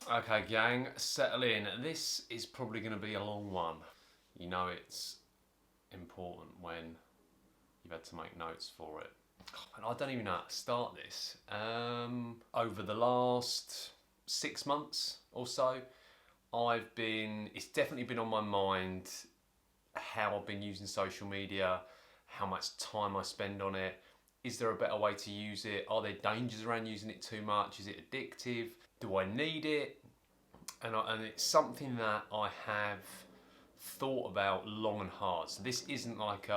Okay, gang, settle in. This is probably going to be a long one. You know it's important when you've had to make notes for it. And I don't even know how to start this. Over the last 6 months or so, it's definitely been on my mind how I've been using social media, how much time I spend on it. Is there a better way to use it? Are there dangers around using it too much? Is it addictive? Do I need it? And it's something that I have thought about long and hard. So this isn't like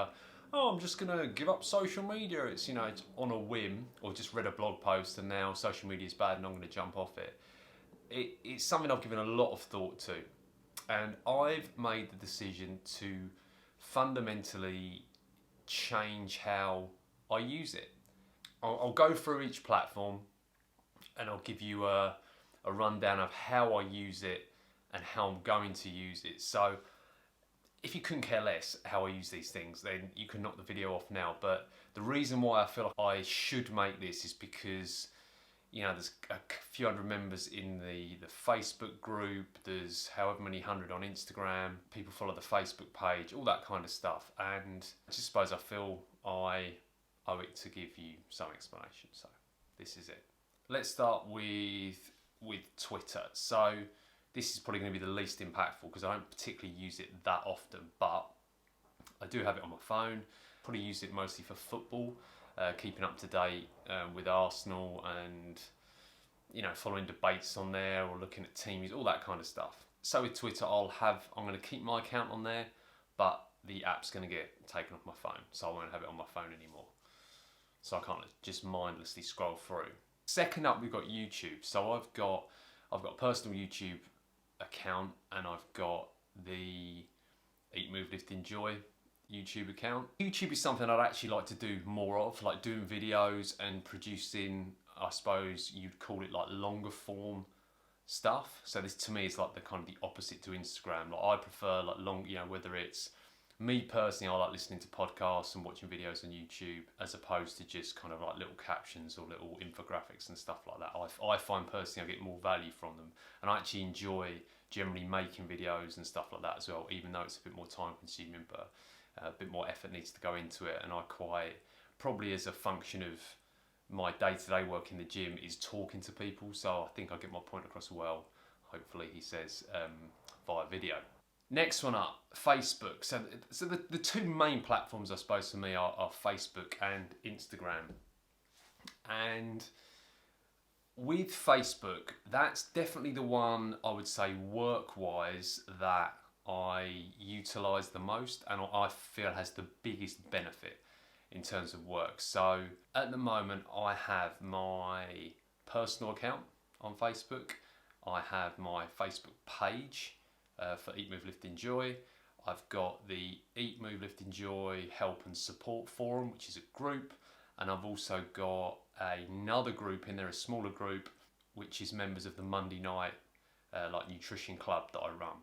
I'm just gonna give up social media. It's on a whim, or just read a blog post and now social media is bad and I'm gonna jump off it. It's something I've given a lot of thought to, and I've made the decision to fundamentally change how I use it. I'll go through each platform and I'll give you a rundown of how I use it and how I'm going to use it. So if you couldn't care less how I use these things, then you can knock the video off now. But the reason why I feel like I should make this is because there's a few hundred members in the Facebook group, there's however many hundred on Instagram, people follow the Facebook page, all that kind of stuff. And I just suppose I feel I owe it to give you some explanation. So this is it. Let's start with Twitter. So this is probably going to be the least impactful because I don't particularly use it that often, but I do have it on my phone. Probably use it mostly for football, keeping up to date with Arsenal and following debates on there or looking at teams, all that kind of stuff. So with Twitter, I'm going to keep my account on there, but the app's going to get taken off my phone, so I won't have it on my phone anymore. So I can't just mindlessly scroll through. Second up, we've got YouTube. So I've got a personal YouTube account, and I've got the Eat, Move, Lift, Enjoy YouTube account. YouTube is something I'd actually like to do more of, like doing videos and producing, I suppose you'd call it like longer form stuff. So this to me is like the kind of the opposite to Instagram. Like I prefer like long, whether it's me personally, I like listening to podcasts and watching videos on YouTube as opposed to just kind of like little captions or little infographics and stuff like that. I find personally I get more value from them, and I actually enjoy generally making videos and stuff like that as well, even though it's a bit more time consuming, but a bit more effort needs to go into it. And I quite, probably as a function of my day-to-day work in the gym, is talking to people, so I think I get my point across well, hopefully he says, via video. Next one up, Facebook. So the two main platforms I suppose for me are Facebook and Instagram. And with Facebook, that's definitely the one I would say work-wise that I utilise the most and I feel has the biggest benefit in terms of work. So at the moment I have my personal account on Facebook, I have my Facebook page for Eat, Move, Lift, Enjoy. I've got the Eat, Move, Lift, Enjoy Help and Support Forum, which is a group, and I've also got another group in there, a smaller group, which is members of the Monday night like nutrition club that I run.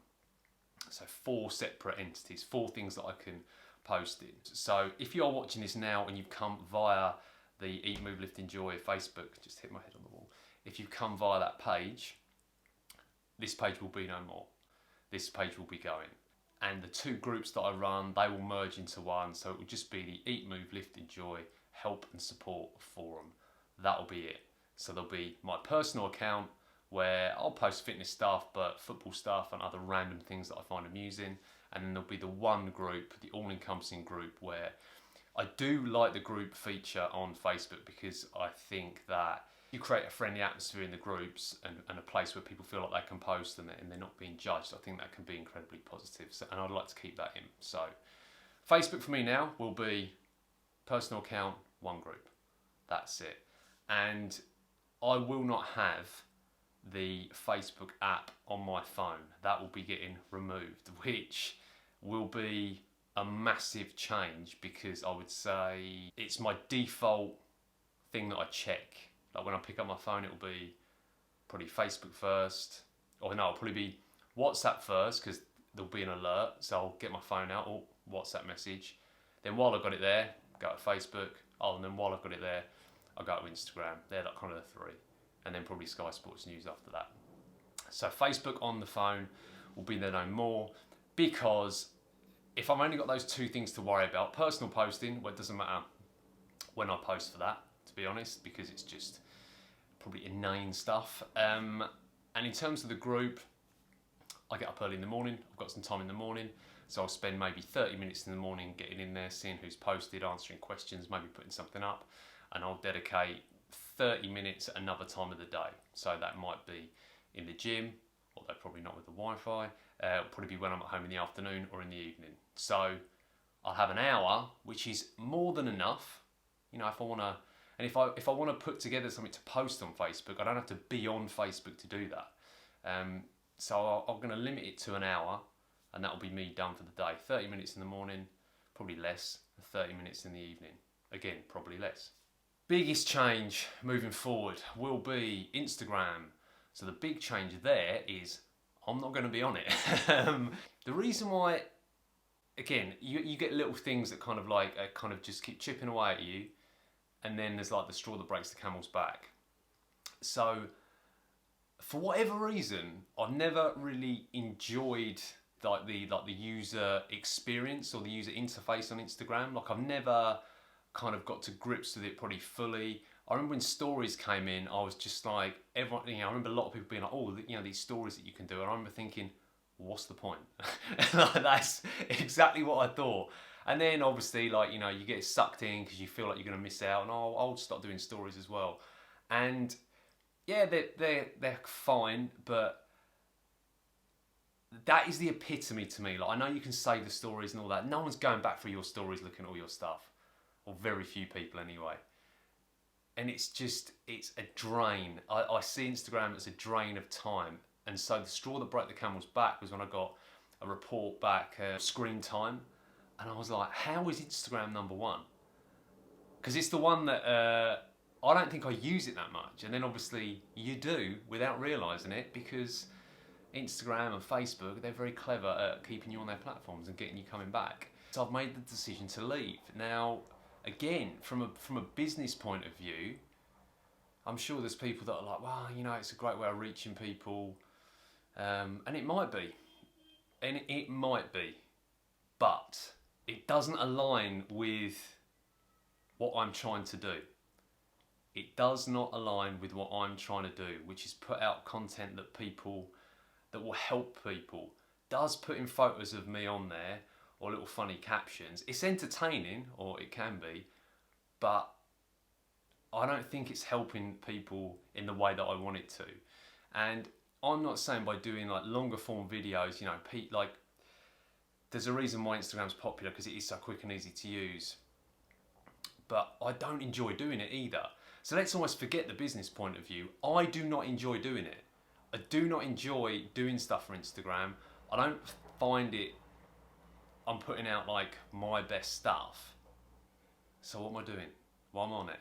So 4 separate entities, 4 things that I can post in. So if you're watching this now and you've come via the Eat, Move, Lift, Enjoy Facebook, just hit my head on the wall. If you've come via that page, this page will be no more. This page will be going. And the 2 groups that I run, they will merge into one. So it will just be the Eat, Move, Lift, Enjoy Help and Support Forum. That'll be it. So there'll be my personal account where I'll post fitness stuff, but football stuff and other random things that I find amusing. And then there'll be the one group, the all-encompassing group, where I do like the group feature on Facebook because I think that you create a friendly atmosphere in the groups and a place where people feel like they can post and they're not being judged. I think that can be incredibly positive, and I'd like to keep that in. So Facebook for me now will be personal account, one group. That's it. And I will not have the Facebook app on my phone. That will be getting removed, which will be a massive change because I would say it's my default thing that I check. Like when I pick up my phone, it'll be probably Facebook first, or no, it'll probably be WhatsApp first because there'll be an alert. So I'll get my phone out, or WhatsApp message. Then while I've got it there, go to Facebook. Oh, and then while I've got it there, I'll go to Instagram. They're like kind of the 3. And then probably Sky Sports News after that. So Facebook on the phone will be there no more, because if I've only got those two things to worry about, personal posting, well, it doesn't matter when I post for that, to be honest, because it's just probably inane stuff. And in terms of the group, I get up early in the morning, I've got some time in the morning, so I'll spend maybe 30 minutes in the morning getting in there, seeing who's posted, answering questions, maybe putting something up, and I'll dedicate 30 minutes at another time of the day. So that might be in the gym, although probably not with the Wi-Fi. It'll probably be when I'm at home in the afternoon or in the evening. So I'll have an hour, which is more than enough. You know, if I want to, and if I want to put together something to post on Facebook, I don't have to be on Facebook to do that. So I'm going to limit it to an hour, and that'll be me done for the day. 30 minutes in the morning, probably less. 30 minutes in the evening, again, probably less. Biggest change moving forward will be Instagram. So the big change there is I'm not going to be on it. The reason why, again, you get little things that kind of just keep chipping away at you, and then there's like the straw that breaks the camel's back. So for whatever reason, I've never really enjoyed the user experience or the user interface on Instagram. Like, I've never kind of got to grips with it probably fully. I remember when stories came in, I was just like, everyone, I remember a lot of people being like, oh, these stories that you can do. And I remember thinking, what's the point? That's exactly what I thought. And then obviously, you get sucked in because you feel like you're going to miss out, and I'll start doing stories as well. And yeah, they're fine, but that is the epitome to me. Like, I know you can save the stories and all that. No one's going back through your stories looking at all your stuff, or very few people anyway. And it's a drain. I see Instagram as a drain of time. And so the straw that broke the camel's back was when I got a report back, screen time. And I was like, how is Instagram number one? Because it's the one that I don't think I use it that much. And then obviously you do without realising it, because Instagram and Facebook, they're very clever at keeping you on their platforms and getting you coming back. So I've made the decision to leave. Now, again, from a business point of view, I'm sure there's people that are like, wow, it's a great way of reaching people. And it might be. And it might be. But it doesn't align with what I'm trying to do. It does not align with what I'm trying to do, which is put out content that will help people. Does putting photos of me on there or little funny captions, it's entertaining, or it can be, but I don't think it's helping people in the way that I want it to. And I'm not saying by doing like longer form videos, there's a reason why Instagram's popular, because it is so quick and easy to use. But I don't enjoy doing it either. So let's almost forget the business point of view. I do not enjoy doing it. I do not enjoy doing stuff for Instagram. I don't find I'm putting out like my best stuff. So what am I doing? Why am I on it?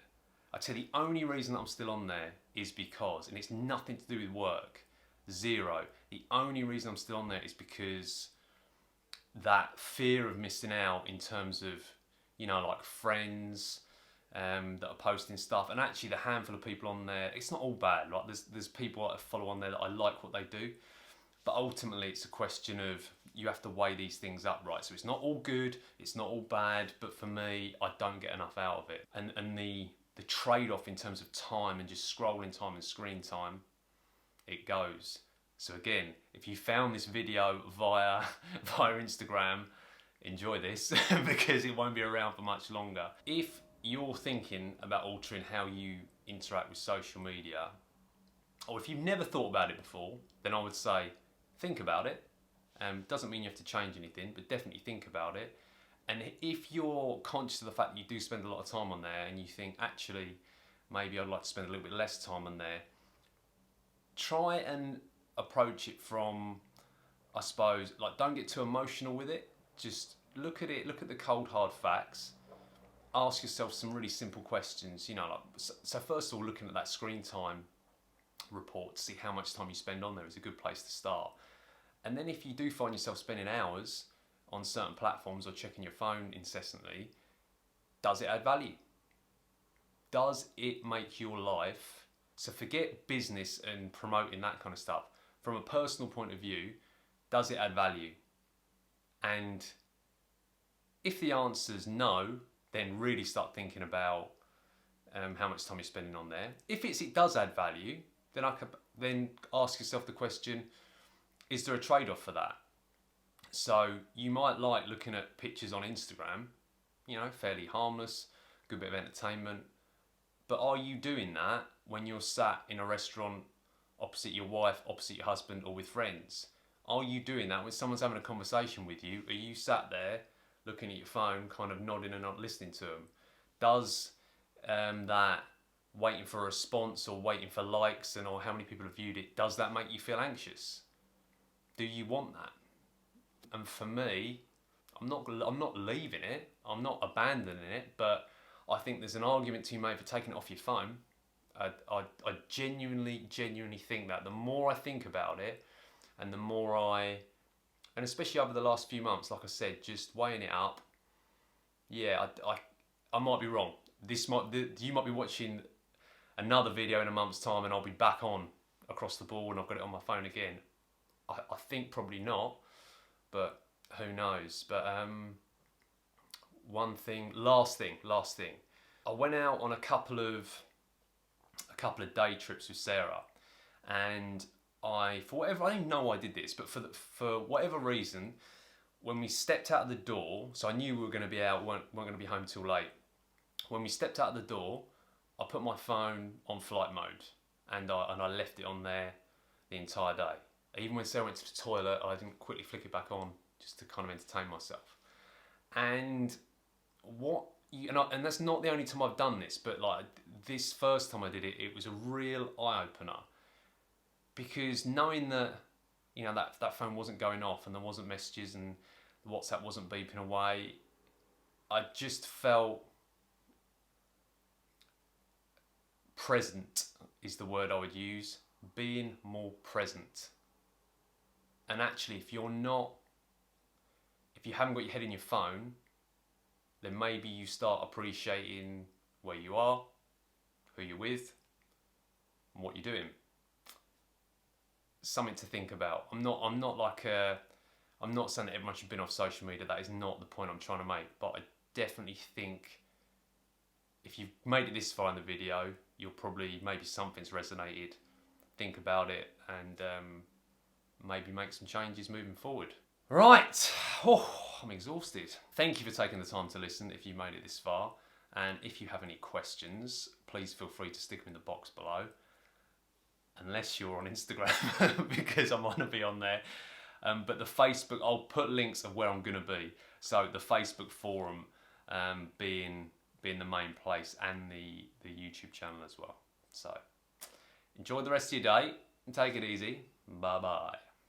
I tell you, the only reason I'm still on there is because, and it's nothing to do with work, zero. The only reason I'm still on there is because that fear of missing out in terms of, like friends that are posting stuff, and actually the handful of people on there, it's not all bad. Like there's people that I follow on there that I like what they do, but ultimately it's a question of, you have to weigh these things up, right? So it's not all good, it's not all bad, but for me, I don't get enough out of it. And the trade-off in terms of time and just scrolling time and screen time, it goes. So again, if you found this video via Instagram, enjoy this because it won't be around for much longer. If you're thinking about altering how you interact with social media, or if you've never thought about it before, then I would say think about it. Doesn't mean you have to change anything, but definitely think about it. And if you're conscious of the fact that you do spend a lot of time on there, and you think, actually, maybe I'd like to spend a little bit less time on there, try and approach it from, I suppose, like, don't get too emotional with it. Just look at it, look at the cold hard facts. Ask yourself some really simple questions, so first of all, looking at that screen time report to see how much time you spend on there is a good place to start. And then if you do find yourself spending hours on certain platforms or checking your phone incessantly, does it add value? Does it make your life, so forget business and promoting that kind of stuff, from a personal point of view, does it add value? And if the answer's no, then really start thinking about how much time you're spending on there. If it does add value, then ask yourself the question, is there a trade-off for that? So you might like looking at pictures on Instagram, you know, fairly harmless, good bit of entertainment, but are you doing that when you're sat in a restaurant opposite your wife, opposite your husband, or with friends? Are you doing that when someone's having a conversation with you? Are you sat there looking at your phone, kind of nodding and not listening to them? Does that waiting for a response or waiting for likes or how many people have viewed it, does that make you feel anxious? Do you want that? And for me, I'm not leaving it, I'm not abandoning it, but I think there's an argument to be made for taking it off your phone. I genuinely think that the more I think about it, and the more and especially over the last few months, like I said, just weighing it up, yeah, I might be wrong. You might be watching another video in a month's time and I'll be back on across the board and I've got it on my phone again. I think probably not, but who knows. But last thing. I went out on a couple of day trips with Sarah, and I didn't even know I did this, but for whatever reason, when we stepped out of the door, so I knew we were going to be out, weren't going to be home till late. When we stepped out of the door, I put my phone on flight mode, and I left it on there the entire day. Even when Sarah went to the toilet, I didn't quickly flick it back on just to kind of entertain myself. And and that's not the only time I've done this, but like this first time I did it, it was a real eye opener, because knowing that, you know, that phone wasn't going off and there wasn't messages and WhatsApp wasn't beeping away, I just felt present is the word I would use. Being more present. And actually, if you haven't got your head in your phone, then maybe you start appreciating where you are, who you're with, and what you're doing. Something to think about. I'm not saying that everyone should bin off social media. That is not the point I'm trying to make. But I definitely think if you've made it this far in the video, maybe something's resonated. Think about it and maybe make some changes moving forward. Right, I'm exhausted. Thank you for taking the time to listen if you made it this far. And if you have any questions, please feel free to stick them in the box below. Unless you're on Instagram, because I'm going to be on there. But the Facebook, I'll put links of where I'm going to be. So the Facebook forum being the main place, and the YouTube channel as well. So enjoy the rest of your day and take it easy. Bye bye.